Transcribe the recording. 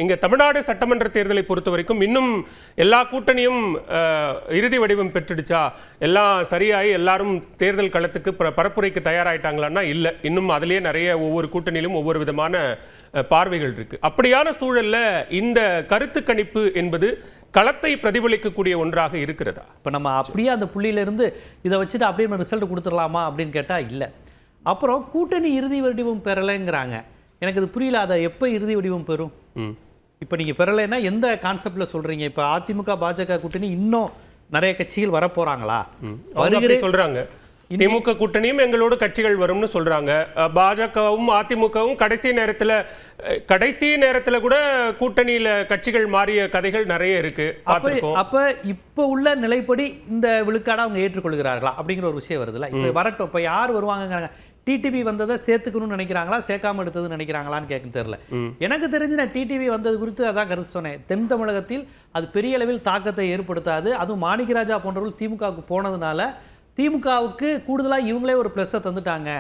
இங்க தமிழ்நாடு சட்டமன்ற தேர்தலை பொறுத்த வரைக்கும் இன்னும் எல்லா கூட்டணியும் இறுதி வடிவம் பெற்றுடுச்சா, எல்லாம் சரியாகி எல்லாரும் தேர்தல் களத்துக்கு பரப்புரைக்கு தயாராயிட்டாங்களான்னா இல்லை. இன்னும் அதிலேயே நிறைய ஒவ்வொரு கூட்டணியிலும் ஒவ்வொரு விதமான பார்வைகள் இருக்கு. அப்படியான சூழல்ல இந்த கருத்து கணிப்பு என்பது களத்தை பிரதிபலிக்கக்கூடிய ஒன்றாக இருக்கிறதா? இப்போ நம்ம அப்படியே அந்த புள்ளியிலிருந்து இதை வச்சுட்டு அப்படியே ரிசல்ட் கொடுத்துடலாமா அப்படின்னு கேட்டால் இல்லை. அப்புறம் கூட்டணி இறுதி வடிவம் பெறலைங்கிறாங்க. எனக்கு அது புரியல. அதை எப்போ இறுதி வடிவம் பெறும்? இப்போ நீங்கள் பெறலைன்னா எந்த கான்செப்டில் சொல்கிறீங்க? இப்போ அதிமுக பாஜக கூட்டணி இன்னும் நிறைய கட்சிகள் வரப்போகிறாங்களா? சொல்கிறாங்க. திமுக கூட்டணியும் எங்களோட கட்சிகள் வரும்னு சொல்றாங்க. பாஜகவும் அதிமுகவும் கடைசி நேரத்துல கூட கூட்டணியில கட்சிகள் மாறிய கதைகள் நிறைய இருக்கு. அப்ப இப்ப உள்ள நிலைப்படி இந்த விழுக்காட அவங்க ஏற்றுக்கொள்கிறார்களா அப்படிங்கிற ஒரு விஷயம் வருதுல்ல. இப்ப வரட்டும், இப்ப யார் வருவாங்க? டிடிவி வந்ததை சேர்த்துக்கணும்னு நினைக்கிறாங்களா, சேர்க்காம எடுத்ததுன்னு நினைக்கிறாங்களான்னு கேட்க தெரியல. எனக்கு தெரிஞ்சு நான் டிடிவி வந்தது குறித்து அதான் கருத்து சொன்னேன். தென் தமிழகத்தில் அது பெரிய அளவில் தாக்கத்தை ஏற்படுத்தாது. அதுவும் மாணிக்கராஜா போன்றவர்கள் திமுகவுக்கு போனதுனால திமுகவுக்கு கூடுதலாக இவங்களே ஒரு ப்ளஸ்ஸை தந்துட்டாங்க.